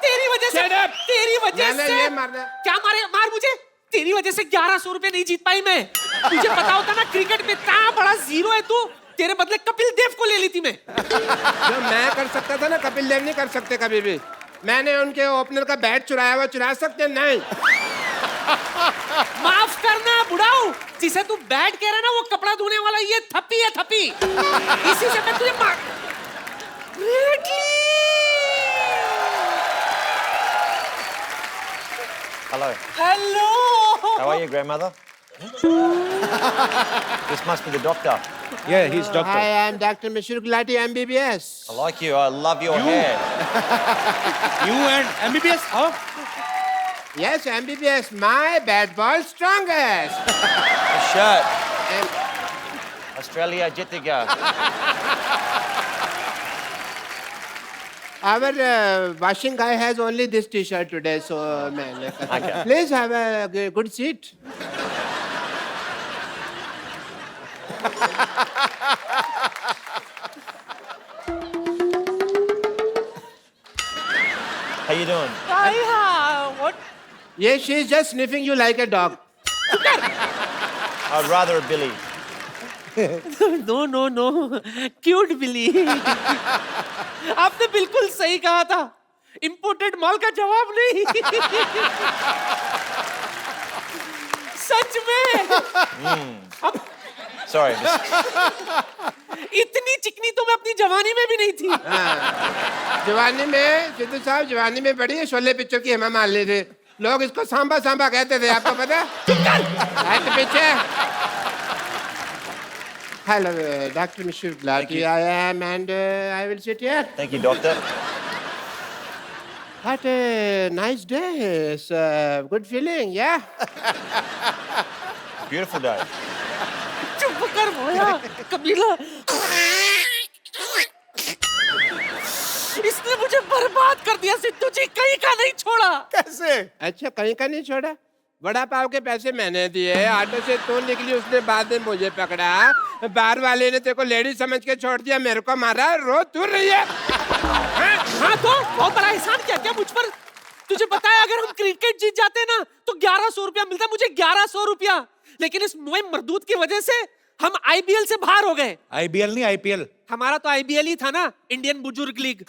तेरी वजह से ये मारना। क्या मार मुझे। तेरी वजह से 1100 रुपए नहीं जीत पाई मैं। तुझे पता होता ना क्रिकेट में इतना बड़ा जीरो है तू, तेरे बदले कपिल देव को ले ली थी मैं। जो मैं कर सकता था ना कपिल देव नहीं कर सकते कभी भी। मैंने उनके ओपनर का बैट चुराया हुआ, चुरा सकते नहीं। माफ करना बुढ़ाऊ, जिसे तू बैट कह रहा है ना वो कपड़ा धोने वाला ये थप्पी है थप्पी। इसी से मैं तुझे मार। Hello. Hello. How are you, grandmother? This must be the doctor. Yeah, he's doctor. I am Dr. Mishra Gulati, MBBS. I like you. I love your hair. You and MBBS? Huh? Yes, MBBS, my bat ball strongest. The shirt. And Australia Jitiga. our washing guy has only this T-shirt today, so man. Okay. Please have a good seat. How you doing? What? Yes, she's just sniffing you like a dog. I'd rather a Billy. No cute Billy. आपने बिल्कुल सही कहा था, imported माल का जवाब नहीं। सच में। अब Sorry. इतनी चिकनी तो मैं अपनी जवानी में भी नहीं थी। जवानी में सिद्धू साहब जवानी में बड़ी शोले पिक्चर की हेमा मालिनी थे, लोग इसको सांबा सांबा कहते थे, आपको पता? हाथ पीछे। Hello, Dr. Mishra Gulati. I am, and I will sit here. Thank you, doctor. What a nice day. It's a good feeling, yeah? Beautiful day. चुप कर भोया कबीला। इसने मुझे बर्बाद कर दिया सिद्धू जी, कहीं का नहीं छोड़ा। कैसे? अच्छा, कहीं का नहीं छोड़ा? बड़ा पाव के पैसे मैंने दिए, ऑटो से तू निकली, उसने बाद में मुझे पकड़ा, बार वाले ने तेरे को लेडी समझ के छोड़ दिया, मेरे को मारा, रो तू रही है। हाँ तो बहुत बड़ा एहसान किया क्या मुझ पर? तुझे पता है अगर हम क्रिकेट जीत जाते ना तो 1100 रुपया मिलता, मुझे 1100 रुपया। लेकिन इस मोए मरदूत की वजह से हम आईबीएल से बाहर हो गए। IBL नहीं IPL. हमारा तो आईबीएल ही था ना, इंडियन बुजुर्ग लीग।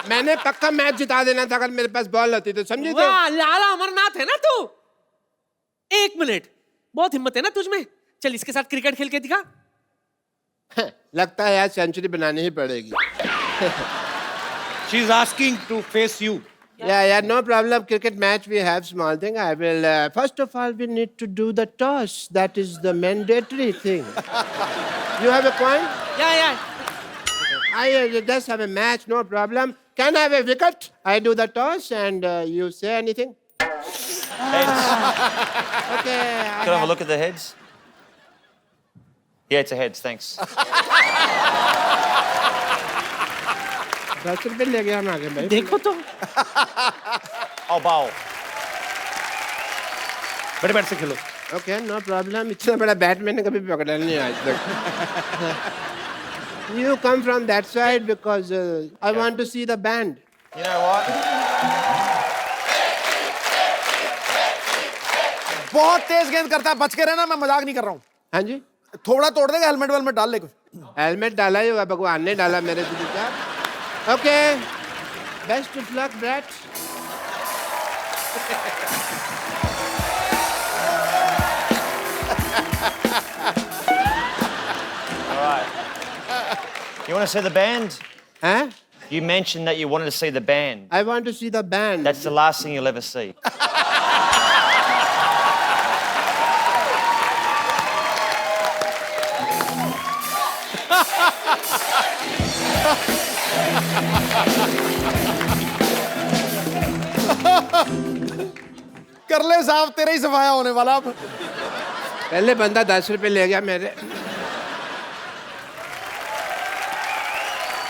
मैंने पक्का मैच जिता देना था अगर मेरे पास बॉल होती तो, समझी? तो वाह लाला अमरनाथ है ना तू। एक मिनट, बहुत हिम्मत है ना तुझ में। चल इसके साथ क्रिकेट खेल के दिखा। लगता है आज सेंचुरी बनानी ही पड़ेगी। She's asking to face you. Yeah, no problem. Cricket match, we have small thing. I will, first of all, we need to do the toss. That is the mandatory thing. You have a point? या I just have a match, no problem. Can I have a wicket? I do the toss and you say anything? Heads. Okay. Can I have a look at the heads? Yeah, it's a heads, thanks. 10 रुपए ले गया हमारे भाई। देखो तो I'll bowl. बड़े bat से खेलो. Okay, no problem. इतना बड़ा बैट मैंने कभी पकड़ा नहीं आज तक। You come from that side because I want to see the band. You know what? बहुत तेज गेंद करता है, बच के रहना, मैं मजाक नहीं कर रहा हूँ। हाँ जी? थोड़ा तोड़ देगा, हेलमेट वेलमेट डाल ले कुछ। हेलमेट डाला ही हुआ, भगवान ने डाला मेरे दिल का। Okay, best of luck, Brett. All right. You want to see the band? Huh? You mentioned that you wanted to see the band. I want to see the band. That's the last thing you'll ever see. कर ले साहब, तेरा ही सफाया होने वाला अब। पहले बंदा 10 रुपए ले गया मेरे।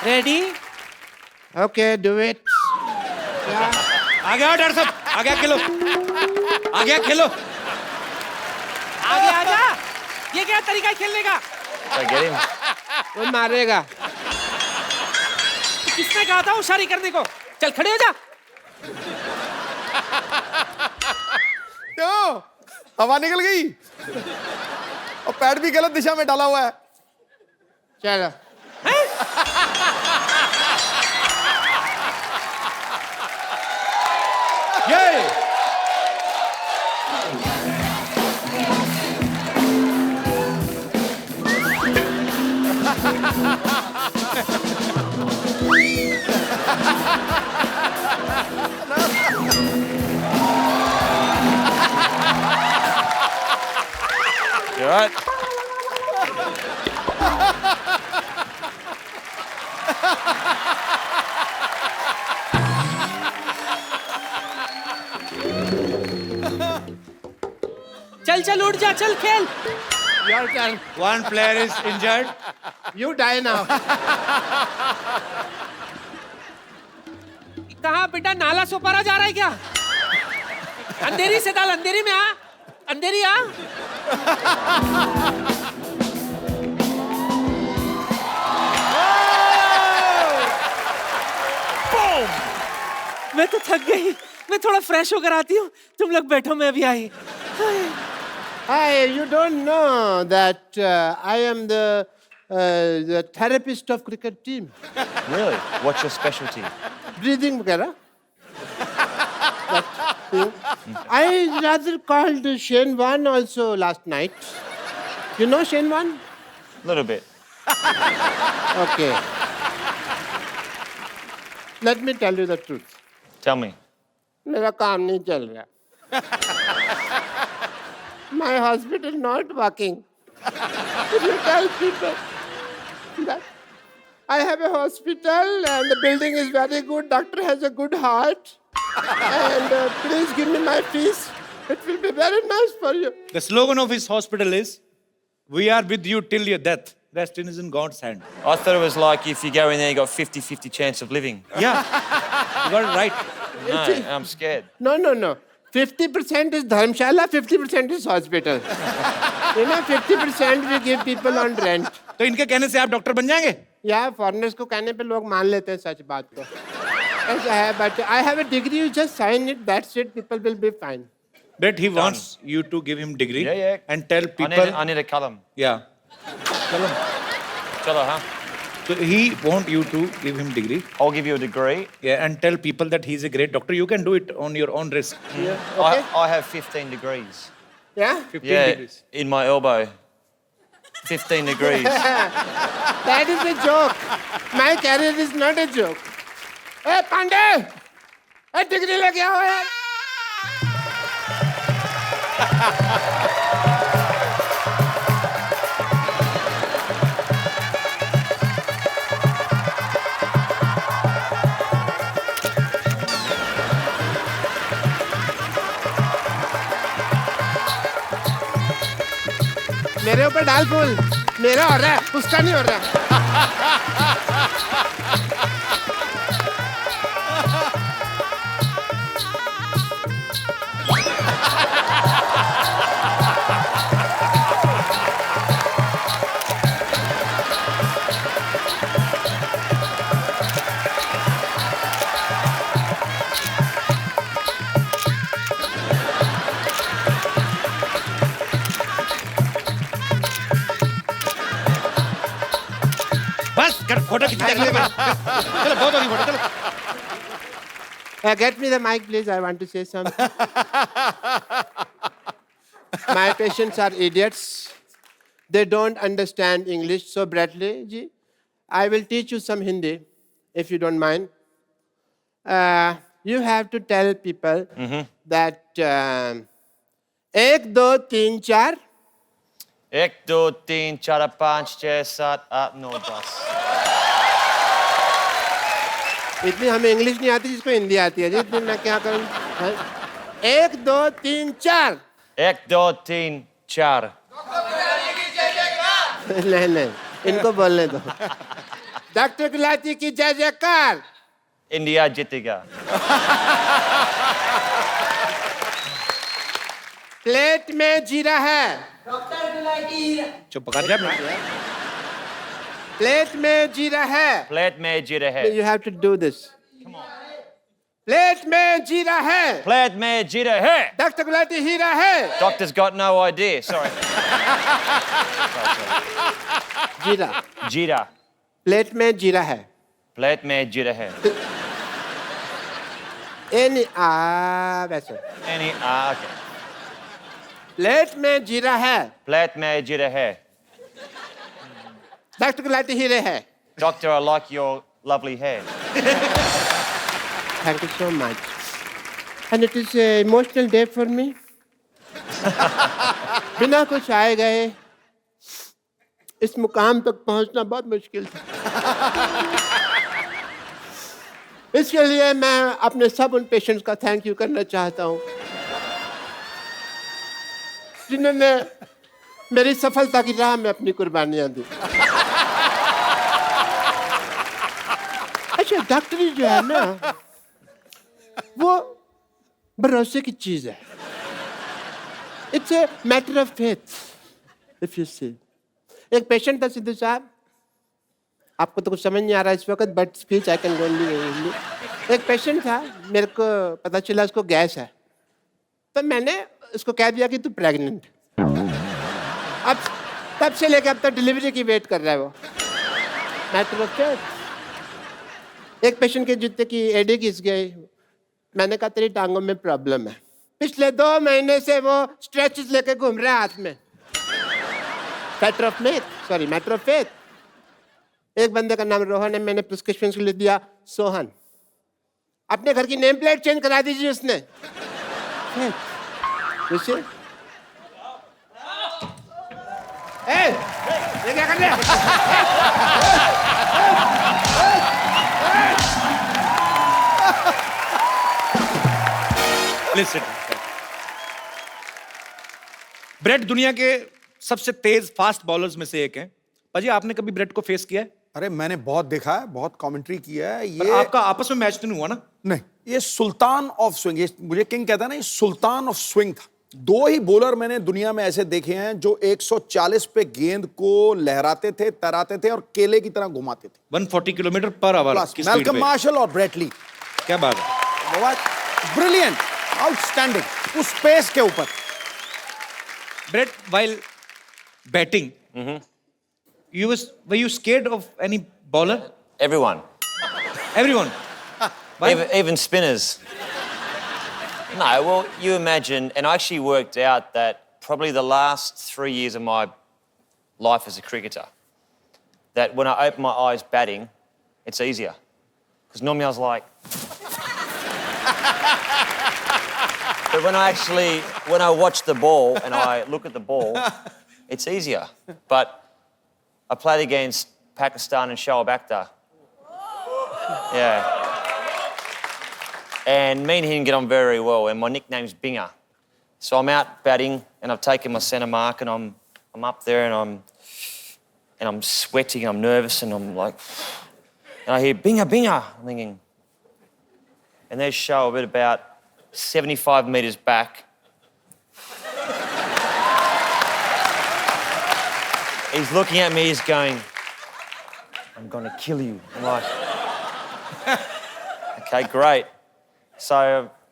रेडी? Okay, do it. आ गया डर सब, आ गया खेलो, आ गया खेलो। आगे आजा। ये क्या तरीका है खेलने का? So get him. वो मारेगा। किसने कहा था होशियारी करने को? चल खड़े हो जा। क्यों? हवा निकल गई और पैर भी गलत दिशा में डाला हुआ है। चलो ये You all right? चल चल उठ जा, चल खेल। your turn. one player is injured. You die now. कहाँ बेटा, नाला सोपारा जा रहा है क्या? अंधेरी से डाल, अंधेरी में आ, अंधेरी आ। मैं तो थक गई, मैं थोड़ा फ्रेश होकर आती हूँ, तुम लोग बैठो, मैं अभी आई। Hi, you don't know that I am the therapist of cricket team. Really? What's your specialty? Breathing वगैरह. That thing. I rather called Shane Warne also last night. You know Shane Warne? A little bit. Okay. Let me tell you the truth. Tell me. मेरा काम नहीं चल रहा. My hospital not working. Could you tell people that I have a hospital and the building is very good. Doctor has a good heart. And please give me my fees. It will be very nice for you. The slogan of his hospital is, "We are with you till your death. Rest is in God's hand." I thought it was like if you go in there, you got 50-50 chance of living. Yeah, you got it right. No, I'm scared. No. 50% is Dharmshala, 50% is hospital. You know, 50% we give people on rent. तो इनके कहने से आप doctor बन जाएंगे? Yeah, foreigners को कहने पे लोग मान लेते हैं सच बात को. ऐसा है, but I have a degree, you just sign it, that's it, people will be fine. But he wants you to give him degree Yeah. and tell I people. need a column. Yeah. Chalo, huh? So he want you to give him degree. I'll give you a degree. Yeah, and tell people that he's a great doctor. You can do it on your own risk. Yeah, okay? I have 15 degrees. Yeah? 15 degrees. In my elbow. 15 degrees. That is a joke. My career is not a joke. Hey, Pandey! Hey, degree लेके आओ यार. मेरे ऊपर डाल फूल. मेरा हो रहा है, उसका नहीं हो रहा. बस कर फोटो खींच ले. चलो बहुत होगी फोटो. चलो. Get me the mic, please. I want to say something. My patients are idiots. They don't understand English. So, Bradley ji, I will teach you some Hindi, if you don't mind. You have to tell people that 1, 2, 3, 4. 1, 2, 3, 4, 5, 6, 7, 8, 9, 10. इतनी हमें English नहीं आती जिसको हिंदी आती है जी. इतनी मैं क्या करूं? 1, 2, 3, 4. 1, 2, 3, 4. नहीं इनको बोलने दो. डॉक्टर गुलाटी की जय जयकार. India जीतेगा. प्लेट में जीरा है. चुप कर जा. प्लेट में जीरा है. Plate mein jeera hai. You have to do this. Plate में जीरा है. Plate mein jeera hai. Doctor Gulati हीरा है. Doctor's got no idea. Sorry. जीरा. Jeera. प्लेट में जीरा है. Plate mein jeera hai. वैसे. Okay. प्लेट में जीरा है. Plate mein jeera hai. Doctor Gulati हीरे है. Doctor, I like your lovely hair. Thank you so much. And it is an emotional day for me. बिना कुछ आए गए इस मुकाम तक पहुंचना बहुत मुश्किल था. इसके लिए मैं अपने सब उन पेशेंट्स का थैंक यू करना चाहता हूं जिन्होंने मेरी सफलता की राह में अपनी कुर्बानियां दी. अच्छा, डॉक्टरी जो है ना वो भरोसे की चीज है. It's a matter of faith. If you see, एक पेशेंट था सिद्धू साहब, आपको तो कुछ समझ नहीं आ रहा इस वक्त, but speech I can only. एक पेशेंट था, मेरे को पता चला उसको गैस है, तो मैंने उसको कह दिया कि तू प्रेग्नेंट. अब तब से लेकर अब तक डिलीवरी की वेट कर रहा है वो. Matter of faith. एक पेशेंट के जूते की एडी घिस गई. मैंने कहा तेरी टांगों में प्रॉब्लम है. पिछले 2 महीने से वो स्ट्रेचेस लेके घूम रहा है हाथ में. Matter of faith. एक बंदे का नाम रोहन है, मैंने प्रिस्क्रिप्शन के लिए दिया सोहन. अपने घर की नेम प्लेट चेंज करा दीजिए उसने. ये क्या कर रहे हैं? Listen. ब्रेट दुनिया के सबसे तेज फास्ट बॉलर्स में से एक है. पाजी, आपने कभी ब्रेट को फेस किया है? अरे मैंने बहुत देखा है, बहुत कमेंट्री किया है. पर ये आपका आपस में मैच तो नहीं हुआ ना? नहीं, ये सुल्तान ऑफ स्विंग, ये मुझे किंग कहता है ना, ये सुल्तान ऑफ स्विंग था. 2 ही बॉलर मैंने दुनिया में ऐसे देखे हैं जो 140 पे गेंद को लहराते थे, तराते थे और केले की तरह घुमाते थे. 140 किलोमीटर पर आवर की स्पीड मैल्कम पे. मार्शल और ब्रेट ली. क्या बात है. ब्रिलियंट, आउटस्टैंडिंग, उस पेस के ऊपर. Brett, while batting, were you scared of any bowler? Everyone. Everyone. Why? Even spinners. No, well, you imagine, and I actually worked out that probably the last 3 years of my life as a cricketer, that when I open my eyes batting, it's easier. Because normally I was like... But when I watch the ball and I look at the ball, it's easier. But I played against Pakistan and Shoaib Akhtar. Yeah. And me and him get on very well, and my nickname's Binger. So I'm out batting, and I've taken my centre mark, and I'm up there, and I'm sweating, I'm nervous, and I'm like, and I hear Binger, Binger. I'm thinking, and there's Shoaib at about 75 metres back. He's looking at me, he's going, I'm gonna kill you. I'm like, okay, great. So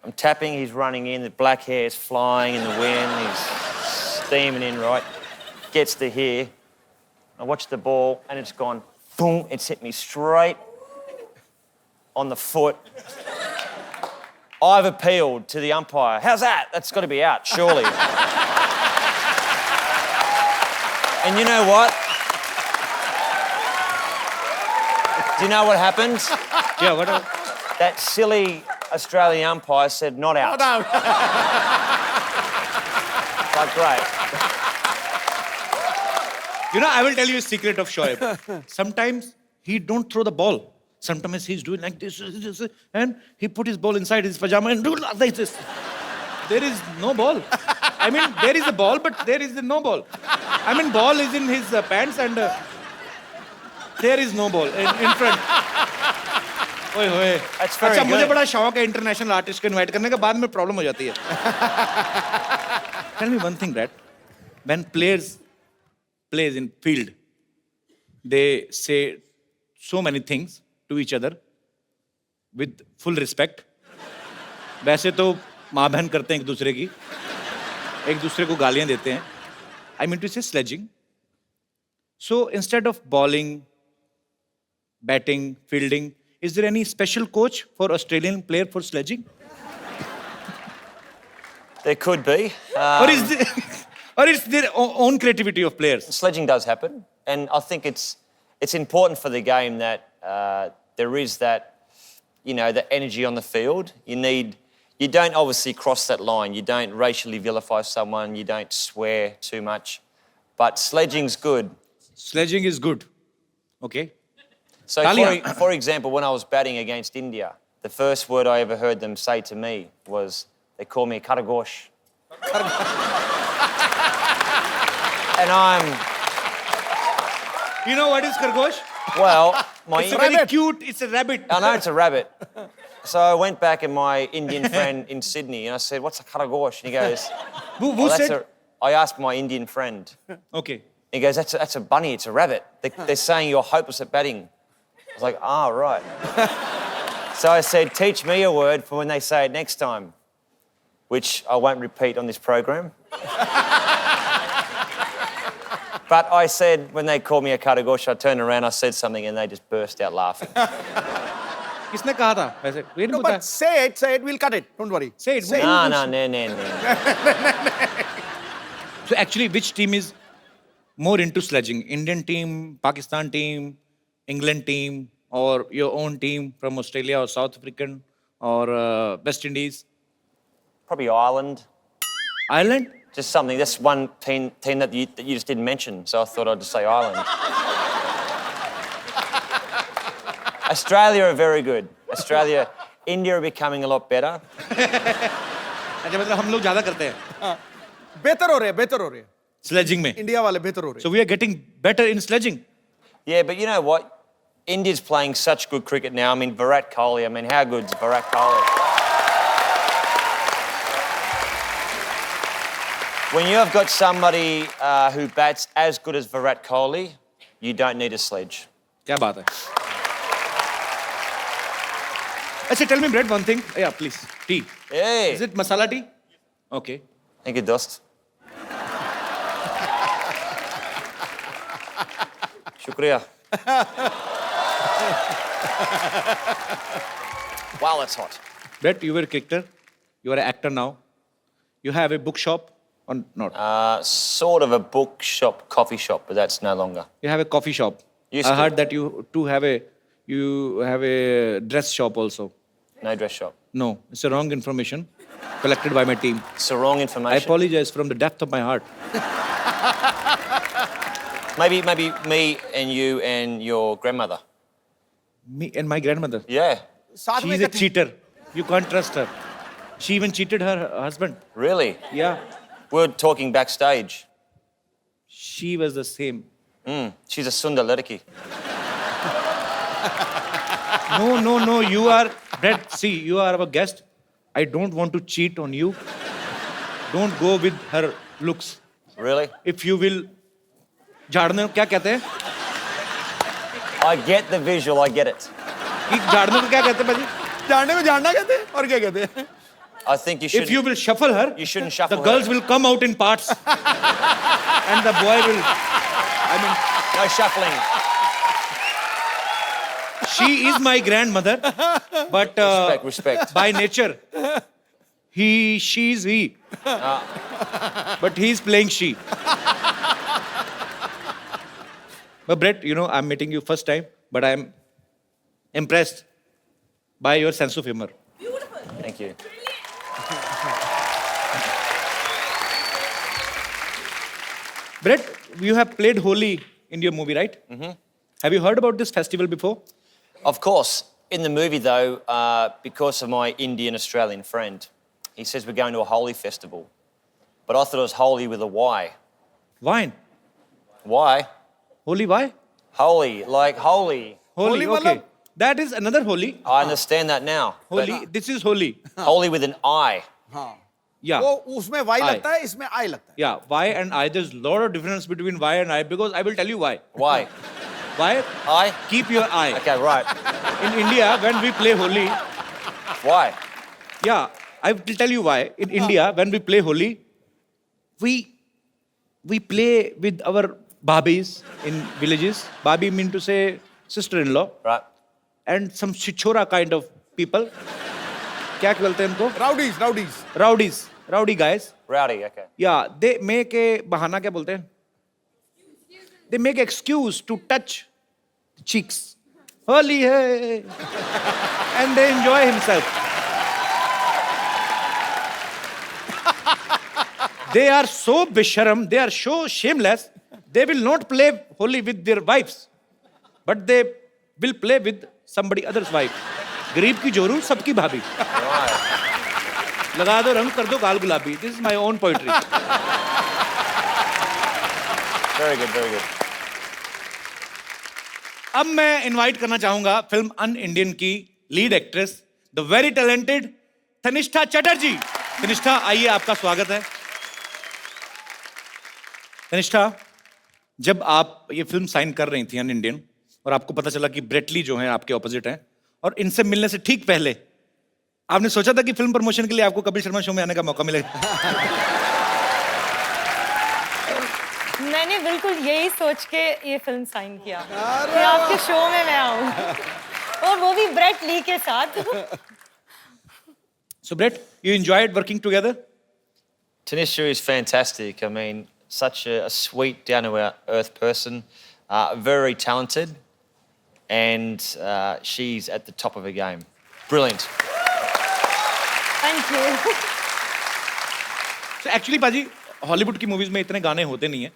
I'm tapping, he's running in, the black hair is flying in the wind, he's steaming in, right? Gets to here. I watch the ball and it's gone, boom, it's hit me straight on the foot. I've appealed to the umpire. How's that? That's got to be out, surely. And you know what? Do you know what happened? Yeah, what? That silly Australian umpire said not out. Not out. Like, great. You know, I will tell you a secret of Shoaib. Sometimes he don't throw the ball. Sometimes he's doing like this, and he put his ball inside his pajama and do like this. There is no ball. I mean, there is a ball, but there is no ball. I mean, ball is in his pants and there is no ball in front. ओए होए. That's very अच्छा, मुझे good. बड़ा शौक है international artist को invite करने का, बाद में प्रॉब्लम हो जाती है. Tell me one thing, Brad. When players plays in field, They say so many things to each other with full respect. वैसे तो माँ बहन करते हैं एक दूसरे को गालियां देते हैं. I mean to say sledging. So instead of bowling, batting, fielding, is there any special coach for Australian player for sledging? There could be. Or it's their own creativity of players? Sledging does happen, and I think it's important for the game that there is that, you know, the energy on the field. You don't obviously cross that line. You don't racially vilify someone. You don't swear too much. But sledging's good. Sledging is good. Okay. So, Talia. for example, when I was batting against India, the first word I ever heard them say to me was, they call me Karagosh. And You know what is Khargosh? well, my It's a very cute, it's a rabbit. I know it's a rabbit. So I went back and my Indian friend in Sydney and I said, what's a Karagosh? And he goes, Who "Oh, that's said? I asked my Indian friend. Okay. He goes, that's a bunny, it's a rabbit. They're saying you're hopeless at batting. I was like, right. So I said, teach me a word for when they say it next time, which I won't repeat on this program. But I said, when they called me a Karagosh, I turned around, I said something, and they just burst out laughing. किसने कहा था वैसे? ये नहीं No, पता. but say it, we'll cut it. Don't worry. Say it. No. So actually, which team is more into sledging? Indian team, Pakistan team, England team, or your own team from Australia or South African or West Indies? Probably Ireland. Ireland? Just something. That's one team that you just didn't mention, so I thought I'd just say Ireland. Australia are very good. India are becoming a lot better. अच्छा मतलब हम लोग ज़्यादा करते हैं बेहतर हो रहे हैं sledging में. इंडिया वाले बेहतर हो रहे So we are getting better in sledging. Yeah, but you know what? India's playing such good cricket now. I mean, Virat Kohli. I mean, how good's Virat Kohli? When you have got somebody who bats as good as Virat Kohli, you don't need a sledge. क्या बात है? अच्छा, tell me, Brett, one thing. Yeah, please. Tea. Hey. Is it masala tea? Okay. Thank you, Dost. Shukriya. Wow, that's hot. Brett, you were a cricketer. You are an actor now. You have a bookshop or not? Sort of a bookshop, coffee shop, but that's no longer. You have a coffee shop. Used I to. heard that you have a dress shop also. No dress shop. No, it's a wrong information collected by my team. It's the wrong I information. apologize from the depth of my heart. Maybe me and you and your grandmother. Me and my grandmother. Yeah. साथ में She's a कथी- cheater. You can't trust her. She even cheated her husband. Really? Yeah. We were talking backstage. She was the same. She's a Sundar Ladaki. No. You are, Brett, see, you are our guest. I don't want to cheat on you. Don't go with her looks. Really? If you will, झाड़ने को क्या कहते हैं? I get the visual, I get it. कि झाड़ने को क्या कहते हैं भाजी? जानने को जानना कहते हैं और क्या कहते हैं I think you should. If you will shuffle her, You shouldn't shuffle the her. girls will come out in parts. And the boy will, No shuffling. she is my grandmother, but Respect. by nature, she's he. But he's playing she. But Brett, you know, I'm meeting you first time, but I'm impressed by your sense of humor. Thank you. Brett, you have played Holi in your movie, right? Mm-hmm. Have you heard about this festival before? Of course. In the movie, though, because of my Indian Australian friend, he says we're going to a Holi festival. But I thought it was holy with a Y. Wine. Why? Holi, why? Holy, like holy. Holy, Holi okay. matlab- That is another Holi. I understand that now. but Holi, this is Holi. holy with an I. हाँ Yeah. वो उसमें Y I. लगता है इसमें आई लगता है Yeah, Y and I. There's a lot of difference between Y and I because I will tell you why. Why? Why? Eye? Keep your eye. Okay, right. In India, when we play Holi, Why? yeah, I will tell you why. In India, when we play Holi, we play with our bhabis in villages. Bhabi mean to say sister-in-law, Right. and some chichora kind of people. क्या बोलते हैं इनको? Rowdies Rowdy guys. Rowdy, okay. Yeah, they make a बहाना क्या बोलते हैं? They make excuse to touch cheeks. Holi hai, and they enjoy himself. They are so bisharam, they are so shameless. They will not play Holi with their wives, but they will play with somebody other's wife. गरीब की जोरू सबकी भाभी. लगा दो रंग कर दो गाल गुलाबी. This is my own poetry. Very good, very good. अब मैं इनवाइट करना चाहूंगा फिल्म अन इंडियन की lead actress the very talented Tanishtha Chatterjee. Tanishtha आइए, आपका स्वागत है. तनिष्ठा, जब आप ये फिल्म साइन कर रही थी अन इंडियन और आपको पता चला कि ब्रेटली जो है आपके ऑपोजिट हैं और इनसे मिलने से ठीक पहले आपने सोचा था कि फिल्म प्रमोशन के लिए आपको कपिल शर्मा शो में आने का मौका मिलेगा? मैंने बिल्कुल यही सोच के ये फिल्म साइन किया कि आपके शो में मैं आऊं, और वो भी ब्रेट ली के साथ. So Brett, you enjoyed working together? Tanisha is fantastic. I mean, such a sweet, down-to-earth person, very talented, and she's at the top of her game. Brilliant. Thank you. So actually पाजी, Hollywood की movies में इतने गाने होते नहीं है,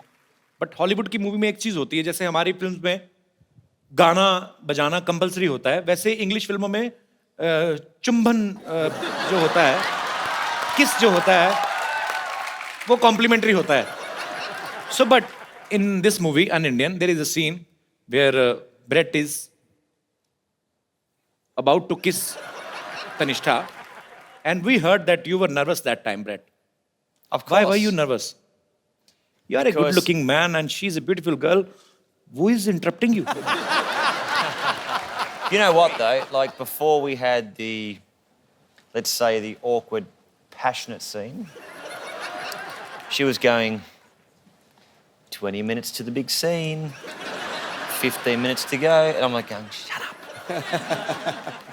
but Hollywood की movie में एक चीज होती है, जैसे हमारी फिल्म में गाना बजाना कंपलसरी होता है, वैसे इंग्लिश फिल्मों में चुंबन जो होता है, किस जो होता है, वो कॉम्प्लीमेंट्री होता है. So but in this movie UnIndian there is a scene where Brett is about to kiss Tannishtha, and we heard that you were nervous that time, Brett. Of course. Why were you nervous? You are a Because- good-looking man, and she's a beautiful girl. Who is interrupting you? You know what, though? Like, before we had the, let's say, the awkward, passionate scene, she was going 20 minutes to the big scene, 15 minutes to go, and I'm like going, shut up.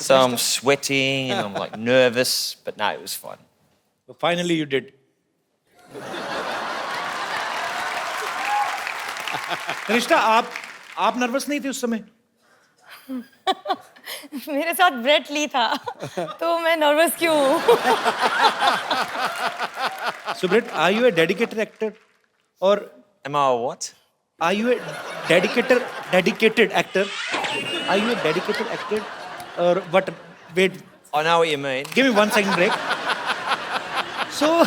So I'm sweating and I'm like nervous, but no, it was fun. So finally, you did. Tanishtha, आप nervous नहीं थे उस समय? मेरे साथ Brett Lee था, तो मैं नर्वस क्यों हूँ? So Brett, are you a dedicated actor, or Am I a what? are you a dedicated actor? Are you a dedicated actor, or what? Wait, I know what you mean. give me 1 second break. So,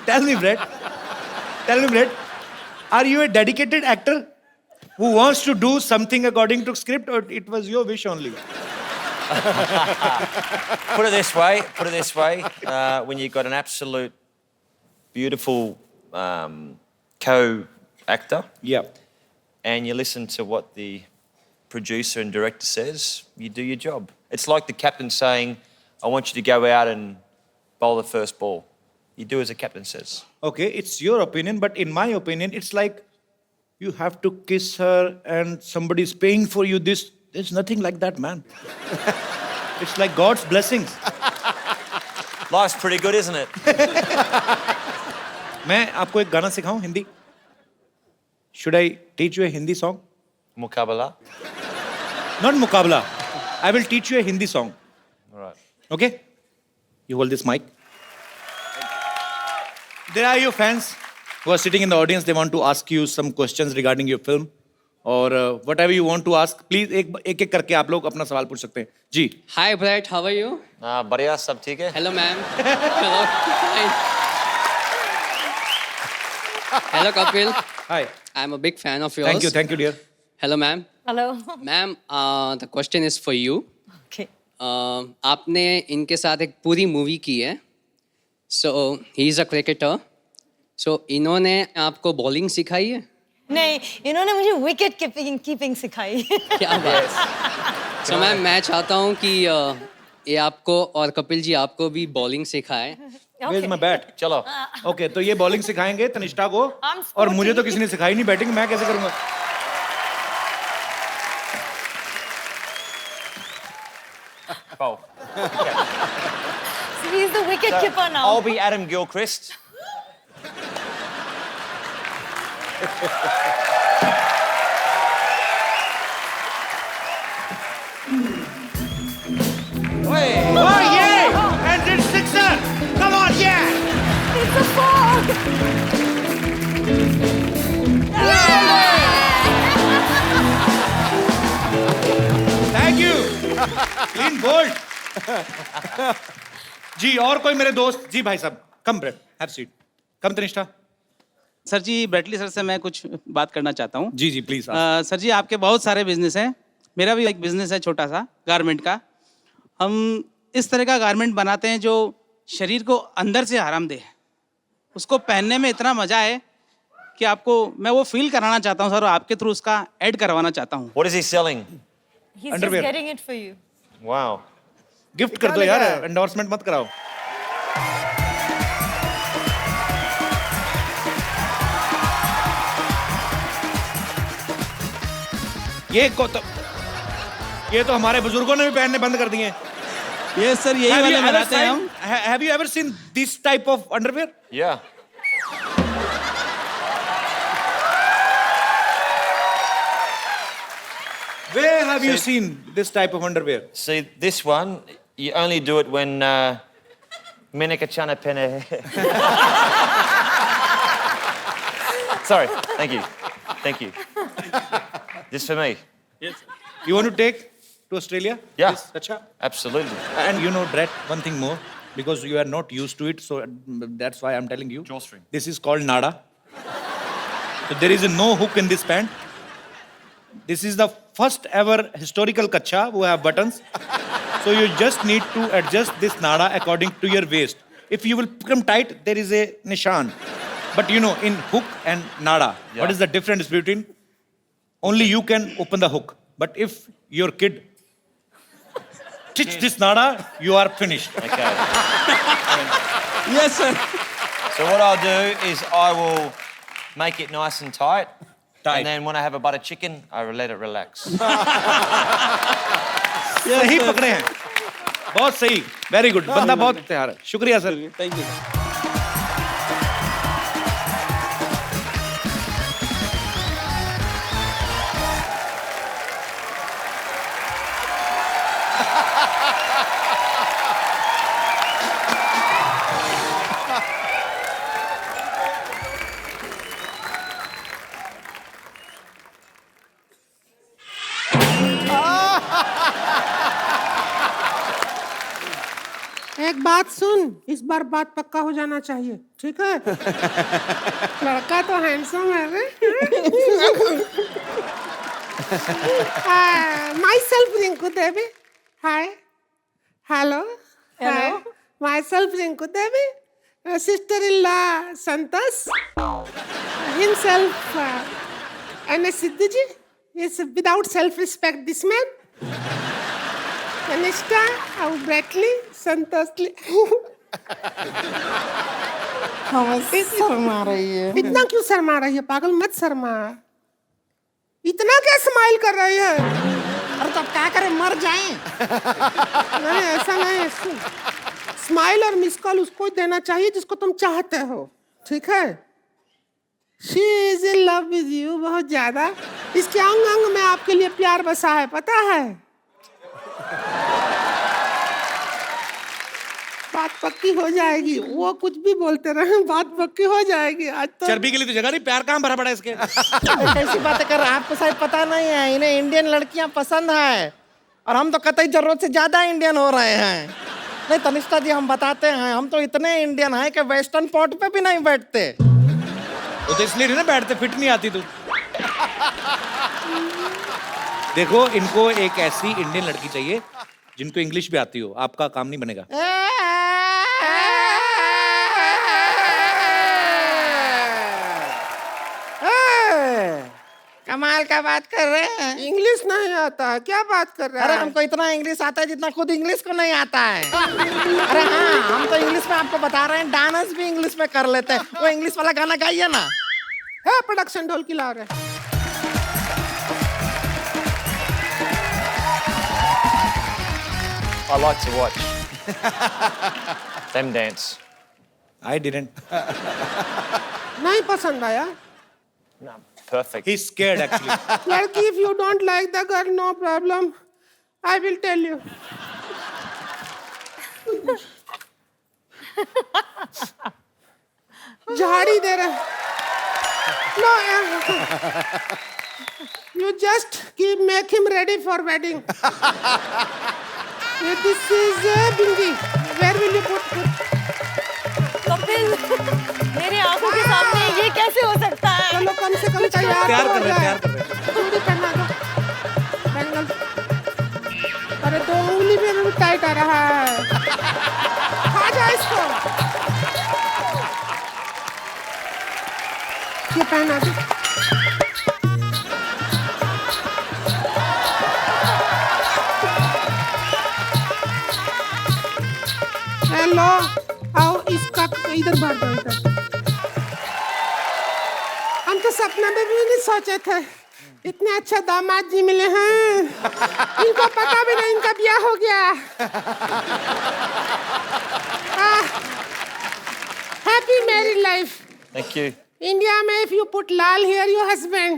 tell me, Brett, are you a dedicated actor who wants to do something according to script, or it was your wish only? Put it this way, when you've got an absolute beautiful co-actor Yeah. and you listen to what the producer and director says, you do your job. It's like the captain saying, I want you to go out and bowl the first ball. You do as the captain says. Okay, it's your opinion, but in my opinion, it's like you have to kiss her and somebody's paying for you this. There's nothing like that, man. It's like God's blessings. Life's pretty good, isn't it? मैं आपको एक गाना सिखाऊं Hindi? Should I teach you a Hindi song? Mukabala. Not मुकाबला. I will teach you a Hindi song. All right. Okay? You hold this mic. There are your fans who are sitting in the audience. They want to ask you some questions regarding your film. और whatever you want to ask, please एक करके आप लोग अपना सवाल पूछ सकते हैं. जी. Hi Brett, how are you? बढ़िया, सब ठीक है? Hello ma'am. Hello. Fine. Hello Kapil. Hi. I'm a big fan of yours. Thank you, dear. Hello ma'am. Hello. Ma'am, the question is for you. Okay. आपने इनके साथ एक पूरी movie की है. So he is a cricketer. So इन्होंने आपको bowling सिखाई है? नहीं, इन्होंने मुझे विकेट कीपिंग सिखाई। क्या बात। सो मैं चाहता हूँ कि ये आपको और कपिल जी आपको भी बॉलिंग सिखाए। Where's my bat? चलो। ओके, तो ये बॉलिंग सिखाएंगे तनिष्ठा को, I'm और मुझे तो sporty. किसी ने सिखाई नहीं बैटिंग, मैं कैसे करूंगा? Bowl. So he's the wicket keeper now. I'll be Adam Gilchrist. Oh yeah! And it's sixer! Come on, yeah! It's a four. Thank you. Clean bold. जी, और कोई मेरे दोस्त? जी भाई साहब, come bread, have seat. Come Tanishtha. Sir ji, Bratley sir से मैं कुछ बात करना चाहता हूँ। जी जी प्लीज। सर जी, आपके बहुत सारे बिजनेस हैं, मेरा भी एक बिजनेस है छोटा सा गारमेंट का। हम इस तरह का गारमेंट बनाते हैं जो शरीर को अंदर से आराम दे, उसको पहनने में इतना मजा है कि आपको मैं वो फील कराना चाहता हूँ सर, और आपके थ्रू उसका ऐड करवाना चाहता हूँ। What is he selling? He's just Underwear. getting it for you. Wow. Gift कर दो यार, एंडोर्समेंट मत कराओ। ये तो हमारे बुजुर्गों ने भी पहनने बंद कर दिए हैं। ये सर यही वाले बनाते हैं हम। Have you ever seen this type of underwear? Yeah. Where have you seen this type of underwear? See, this one, you only do it when Menika Chana Pene. Sorry, thank you. Thank you. This for me. You want to take to Australia? Yeah. This, Acha? Absolutely. And you know, Brett, one thing more, because you are not used to it, so that's why I'm telling you. Drawstring. This is called nada. So there is no hook in this pant. This is the first ever historical kacha who have buttons. So you just need to adjust this nada according to your waist. If you will become tight, there is a nishan. But you know, in hook and nada, what is the difference between? Only you can open the hook. But if your kid stitch this nada, you are finished. Okay. Yes, sir. So what I'll do is I will make it nice and tight. Tight. And then when I have a butter chicken, I will let it relax. सही पकड़े हैं, बहुत सही, very good, बंदा बहुत तैयार है, शुक्रिया सर। Thank you. एक बात सुन, इस बार बात पक्का हो जाना चाहिए, ठीक है? लड़का तो हैंडसम है रे। Myself Rinku Devi, hi, hello, Hello. Myself Rinku Devi, sister in law Santosh, himself N S Sidhu ji, is without self respect this man, Kanishtha और ब्रेटली संतोषली। शर्मा रही है। इतना क्यों शर्मा रही है? पागल मत शर्मा, इतना क्या स्माइल कर रही है? अरे तो क्या करें, मर जाएं। नहीं ऐसा नहीं, स्माइल और मिस कॉल उसको देना चाहिए जिसको तुम चाहते हो, ठीक है? She is in love with you बहुत ज्यादा, इसके अंग अंग में आपके लिए प्यार बसा है, पता है? बात पक्की हो जाएगी, वो कुछ भी बोलते रहे, बात पक्की हो जाएगी। आज तो चर्बी के लिए तो जगह नहीं, प्यार कहाँ भरा पड़ा है इसके? कैसी बातें कर रहे हैं, आपको शायद पता नहीं है, इन्हें इंडियन लड़कियां पसंद है और हम तो कतई जरूरत से ज्यादा इंडियन हो रहे हैं। नहीं तनिष्ठा जी, हम बताते हैं, हम तो इतने इंडियन हैं कि वेस्टर्न पॉट पे भी नहीं बैठते। वो तो इसलिए नहीं ना बैठते, फिट नहीं आती तू। देखो, इनको एक ऐसी इंडियन लड़की चाहिए जिनको इंग्लिश भी आती हो, आपका काम नहीं बनेगा। कमाल का बात कर रहे हैं। इंग्लिश नहीं आता है, क्या बात कर रहा अरे है? हमको इतना इंग्लिश आता है जितना खुद इंग्लिश को नहीं आता है। अरे हाँ, हम तो इंग्लिश में आपको बता रहे हैं, डांस भी इंग्लिश में कर लेते हैं। वो इंग्लिश वाला गाना गाइए ना। है प्रोडक्शन ढोलकी ला रहे। I like to watch them dance. I didn't. नहीं पसंद आया? No, perfect. He's scared actually. लड़की, if you don't like the girl, no problem. I will tell you. झाड़ी दे रहे। No, you just make him ready for wedding. This is Bingi. Where will you put? Kapil, मेरी आंखों के सामने ये कैसे हो सकता है? चलो कम से कम तैयार प्यार तो कर हो रहे हैं, जाए। प्यार कर रहे हैं। चूड़ी पहना दो। बैंगल। अरे 2 उंगली में भी टाइट आ रहा है। खा जा इसको। ये पहना दो। हेलो, आओ इसका इधर बाहर दो इधर। हम तो सपना में भी नहीं सोचे थे इतने अच्छे दामाद जी मिले हैं। इनको पता भी नहीं इनका ब्याह हो गया। Happy married life. Thank you. India में इफ यू पुट लाल हियर योर हस्बैंड।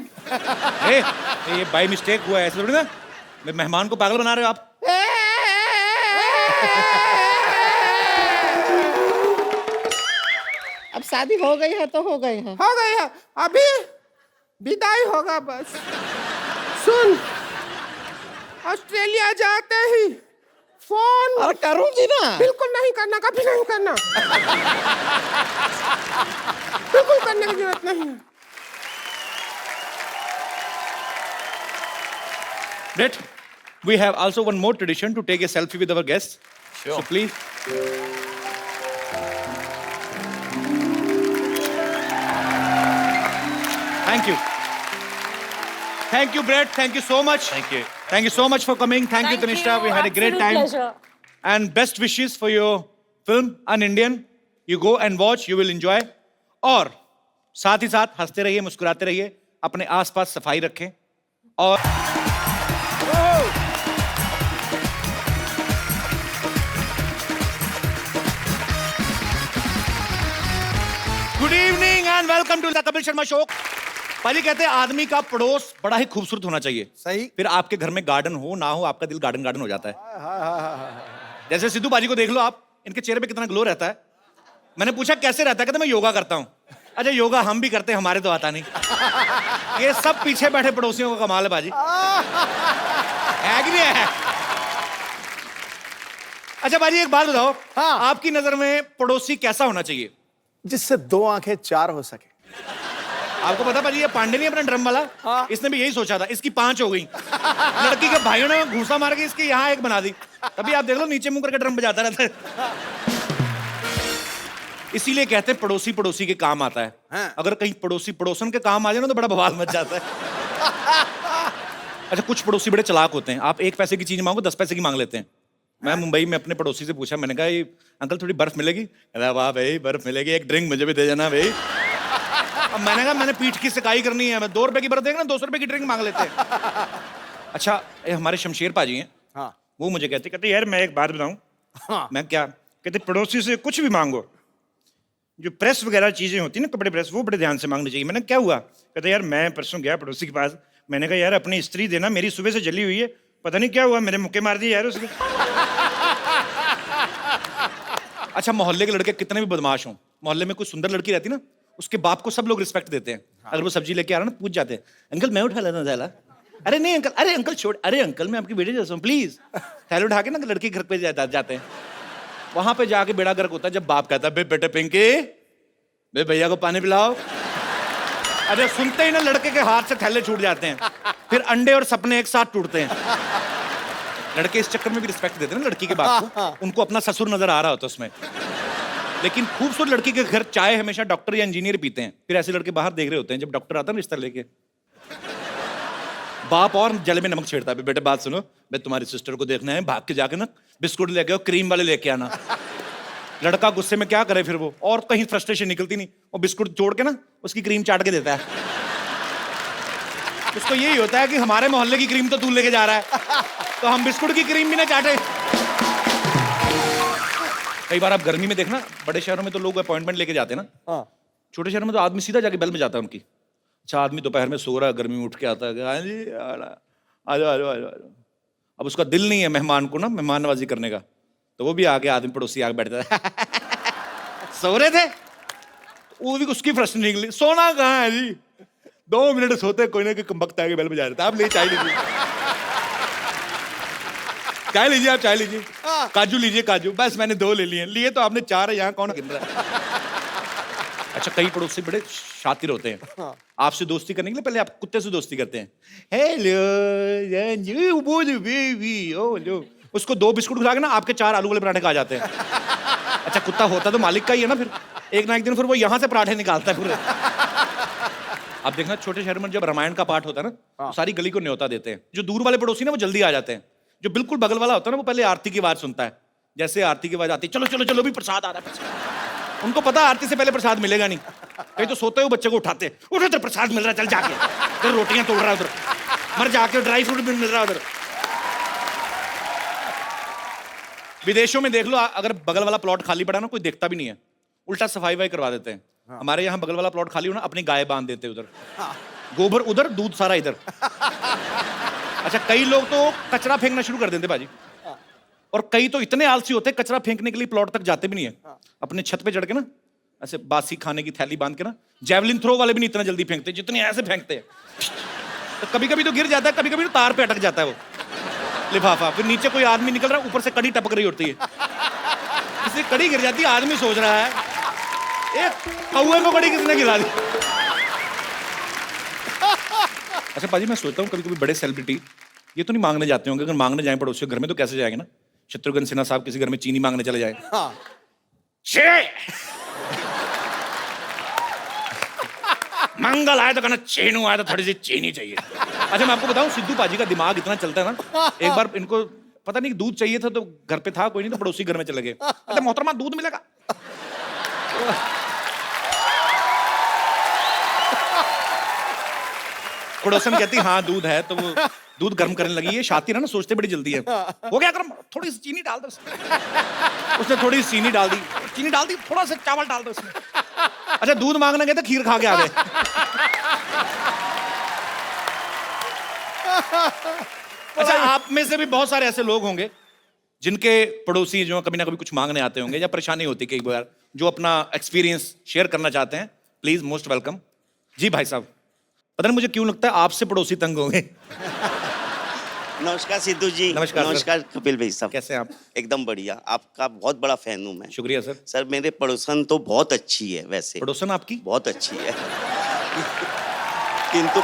ये बाई मिस्टेक हुआ है, ऐसे थोड़ी ना। मेहमान को पागल बना रहे हो आप। अब शादी हो गई है तो हो गई है। हो गई है, अभी विदाई होगा बस। सुन, ऑस्ट्रेलिया जाते ही फोन अरे करूंगी ना। बिल्कुल नहीं करना, कभी नहीं करना। बिल्कुल करने की जरूरत नहीं है। Brett, we have also one more tradition to take a selfie with our guests. Sure. So please. Thank you. Thank you, Brett. Thank you so much. Thank you. Thank you so much for coming. Thank you, Tanisha. We had a great time. Pleasure. And best wishes for your film, Un-Indian. You go and watch. You will enjoy. और साथ ही साथ हंसते रहिए, मुस्कुराते रहिए, अपने आसपास सफाई रखें और good evening and welcome to the Kapil Sharma show. पाजी कहते हैं आदमी का पड़ोस बड़ा ही खूबसूरत होना चाहिए। सही। फिर आपके घर में गार्डन हो ना हो, आपका दिल गार्डन गार्डन हो जाता है। जैसे सिद्धू बाजी को देख लो आप, इनके चेहरे पे कितना ग्लो रहता है। मैंने पूछा कैसे रहता है, कहते मैं योगा करता हूँ। अच्छा योगा हम भी करते हैं, हमारे तो आता नहीं। ये सब पीछे बैठे पड़ोसियों का कमाल है बाजी, है कि नहीं है? अच्छा बाजी एक बात बताओ, हाँ। आपकी नजर में पड़ोसी कैसा होना चाहिए? जिससे 2 आंखें 4 हो सके। आपको पता पाजी ये पांडे नहीं अपना ड्रम वाला, हाँ। इसने भी यही सोचा था, इसकी 5 हो गई। लड़की के भाइयों ने घूसा मार के इसके यहाँ 1 बना दी। तभी आप देख लो नीचे मुंह करके ड्रम बजाता रहता है। इसीलिए कहते हैं पड़ोसी पड़ोसी के काम आता है। हाँ। अगर कहीं पड़ोसी पड़ोसन के काम आ जाए ना तो बड़ा बवाल मच जाता है। अच्छा कुछ पड़ोसी बड़े चालाक होते हैं, आप 1 पैसे की चीज मांगो 10 पैसे की मांग लेते हैं। मैं मुंबई में अपने पड़ोसी से पूछा, मैंने कहा ये अंकल थोड़ी बर्फ मिलेगी? कहता वाह भाई बर्फ मिलेगी, एक ड्रिंक मुझे भी दे देना भाई। अब मैंने कहा मैंने पीठ की सिकाई करनी है, मैं 2 रुपए की बर्फ देगा ना 200 रुपए की ड्रिंक मांग लेते हैं। अच्छा ये हमारे शमशेर पाजी हैं, हाँ। वो मुझे कहते यार मैं एक बात बताऊं। हाँ। मैं क्या? कहते पड़ोसी से कुछ भी मांगो, जो प्रेस वगैरह चीजें होती है ना, कपड़े प्रेस, वो बड़े ध्यान से मांगनी चाहिए। मैंने क्या हुआ? कहते यार मैं परसों गया पड़ोसी के पास, मैंने कहा यार अपनी स्त्री देना, मेरी सुबह से जली हुई है, पता नहीं क्या हुआ, मेरे मुक्के मार दिए यार उसने। अच्छा मोहल्ले के लड़के कितने भी बदमाश हों, मोहल्ले में कोई सुंदर लड़की रहती ना, उसके बाप को सब लोग रिस्पेक्ट देते हैं। अगर वो सब्जी लेके आ रहा ना, पूछ जाते हैं अंकल मैं उठा लेना थैला। अरे नहीं अंकल, अरे अंकल छोड़, अरे अंकल मैं आपकी बेटे जैसा हूँ प्लीज। थैला उठा के ना लड़की घर पे जाते हैं। वहां पे जाके बेड़ा गर्क होता है जब बाप कहता है बेटे पिंकी बे भैया को पानी पिलाओ। अरे सुनते ही ना लड़के के हाथ से थैले छूट जाते हैं, फिर अंडे और सपने एक साथ टूटते हैं। लड़के इस चक्कर में भी रिस्पेक्ट देते हैं ना लड़की के बाप को, उनको अपना ससुर नजर आ रहा होता है उसमें। लेकिन खूबसूरत लड़की के घर चाय हमेशा डॉक्टर या इंजीनियर पीते हैं, फिर ऐसे लड़के बाहर देख रहे होते हैं जब डॉक्टर आता है रिश्ता लेके। बाप और जले में नमक छेड़ता है, बेटे बात सुनो, मैं तुम्हारी सिस्टर को देखना है, भाग के जाके ना बिस्कुट लेके आओ, क्रीम वाले लेके आना। लड़का गुस्से में क्या करे फिर वो, और कहीं फ्रस्ट्रेशन निकलती नहीं, वो बिस्कुट जोड़ के ना उसकी क्रीम चाट के देता है। उसको यही होता है कि हमारे मोहल्ले की क्रीम तो तू लेके जा रहा है, तो हम बिस्कुट की क्रीम भी ना चाटे। कई बार आप गर्मी में देखना, बड़े शहरों में तो लोग अपॉइंटमेंट लेके जाते हैं ना, छोटे शहरों में तो आदमी सीधा जाके बेल में जाता है उनकी। अच्छा, आदमी दोपहर में सो रहा है, गर्मी में उठ के आता है, हाँ जी आ जाओ आ जाओ आ जाओ। अब उसका दिल नहीं है मेहमान को ना मेहमान नवाजी करने का, तो वो भी आके आदमी पड़ोसी आके बैठता है। सो रहे थे, वो भी उसकी प्रश्न निकली, सोना कहाँ है जी, 2 मिनट सोते कोई ना कोई कमबख्त आके बेल बजा देता है, आप ले चाय लीजिए, चाय लीजिए, आप चाय लीजिए, काजू लीजिए काजू, बस मैंने 2 ले लिए, लिए तो आपने 4 है, यहाँ कौन गिन रहा है। अच्छा, कई पड़ोसी बड़े शातिर होते हैं, आपसे दोस्ती करने के लिए पहले आप कुत्ते से दोस्ती करते हैं, हेलो बेबी, ओ लो, उसको 2 बिस्कुट खिला के ना आपके 4 आलू वाले पराठे खा जाते हैं। अच्छा, कुत्ता होता तो मालिक का ही है ना, फिर एक ना एक दिन फिर वो यहाँ से पराठे निकालता है पूरे। आप देखना, छोटे शहर में जब रामायण का पाठ होता है ना, तो सारी गली को न्योता देते हैं। जो दूर वाले पड़ोसी ना वो जल्दी आ जाते हैं, जो बिल्कुल बगल वाला होता है ना वो पहले आरती की आवाज सुनता है। जैसे आरती की आवाज आती है, चलो चलो चलो भी प्रसाद आ रहा है, उनको पता आरती से पहले प्रसाद मिलेगा नहीं, कहीं तो सोते हुए बच्चे को उठाते, उठो तो प्रसाद मिल रहा है, चल जाके, तो रोटियां तोड़ रहा है उधर, मर जाके ड्राई फ्रूट भी मिल रहा है उधर। विदेशों में देख लो, अगर बगल वाला प्लॉट खाली पड़ा ना, कोई देखता भी नहीं है, उल्टा सफाई वाई करवा देते हैं। हमारे यहाँ बगल वाला प्लॉट खाली हो ना, अपनी गाय बांध देते उधर, गोबर उधर, दूध सारा इधर। अच्छा, कई लोग तो कचरा फेंकना शुरू कर देते बाजी, और कई तो इतने आलसी होते हैं कचरा फेंकने के लिए प्लॉट तक जाते भी नहीं है, अपने छत पे चढ़ के ना ऐसे बासी खाने की थैली बांध के ना, जैवलिन थ्रो वाले भी नहीं इतना जल्दी फेंकते जितने ऐसे फेंकते हैं। तो कभी कभी तो गिर जाता है, कभी कभी तो तार पे अटक जाता है वो लिफाफा, फिर नीचे कोई आदमी निकल रहा है, ऊपर से कड़ी टपक रही होती है, किसी कड़ी गिर जाती है, आदमी सोच रहा है एक कौवे को कड़ी किसने गिरा दी। अच्छा पाजी, मैं सोचता हूँ कभी कभी बड़े सेलिब्रिटी ये तो नहीं मांगने जाते होंगे, अगर मांगने जाए पड़ोसियों घर में तो कैसे जाएंगे ना। शत्रुघ्न सिन्हा साहब किसी घर में चीनी मांगने चले जाए, मंगल आया तो कहना चीनू आया तो थोड़ी सी चीनी चाहिए। अच्छा, मैं आपको बताऊं, सिद्धू पाजी का दिमाग इतना चलता है ना, एक बार इनको पता नहीं दूध चाहिए था, तो घर पे था कोई नहीं, तो पड़ोसी घर में चले गए, अच्छा मोहतरमा दूध मिलेगा। पड़ोसन कहती हाँ दूध है, तो वो दूध गर्म करने लगी, ये शातिर है ना, सोचते बड़ी जल्दी है, हो गया गर्म, थोड़ी सी चीनी डाल दो उसने थोड़ी सी चीनी डाल दी, थोड़ा सा चावल डाल दो उसमें। अच्छा, दूध मांगने गए तो खीर खा के आ गए। अच्छा, आप में से भी बहुत सारे ऐसे लोग होंगे जिनके पड़ोसी जो कभी ना कभी कुछ मांगने आते होंगे या परेशानी होती कई बार, जो अपना एक्सपीरियंस शेयर करना चाहते हैं, प्लीज मोस्ट वेलकम। जी भाई साहब, पता नहीं मुझे क्यों लगता है आपसे पड़ोसी तंग होंगे। नमस्कार सिद्धू जी। नमस्कार नमस्कार कपिल भाई साहब, कैसे हैं आप? एकदम बढ़िया, आपका बहुत बड़ा फैन हूँ मैं। शुक्रिया सर। सर मेरे पड़ोसन तो बहुत अच्छी है, वैसे पड़ोसन आपकी बहुत अच्छी है किंतु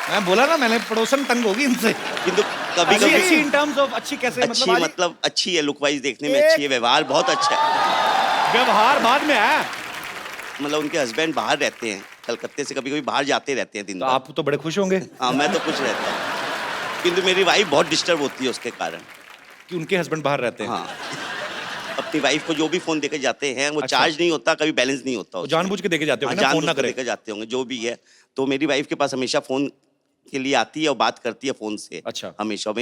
मैं बोला ना, मैंने पड़ोसन तंग होगी इनसे, किंतु कभी कभी अच्छी इन टर्म्स ऑफ अच्छी कैसे, अच्छी मतलब अच्छी है, लुक वाइज देखने में अच्छी है, व्यवहार बहुत अच्छा है। व्यवहार बाद में है, मतलब उनके हस्बैंड बाहर रहते हैं, कलकत्ते से कभी कभी बाहर जाते रहते हैं दिन तो भर। आप तो बड़े खुश होंगे। हाँ, मैं तो खुश रहता हूँ, किंतु मेरी वाइफ बहुत डिस्टर्ब होती है उसके कारण कि उनके हस्बैंड बाहर रहते हैं। हाँ, अपनी वाइफ को जो भी फोन देके जाते हैं वो अच्छा। चार्ज नहीं होता, कभी बैलेंस नहीं होता उसमें। जानबूझ के देके जाते हो हाँ, ना, फोन ना जानबूझ के करे। देके जाते होंगे जो भी है, तो मेरी वाइफ के पास हमेशा फोन के लिए आती है और बात करती है फोन से। अच्छा। हमेशा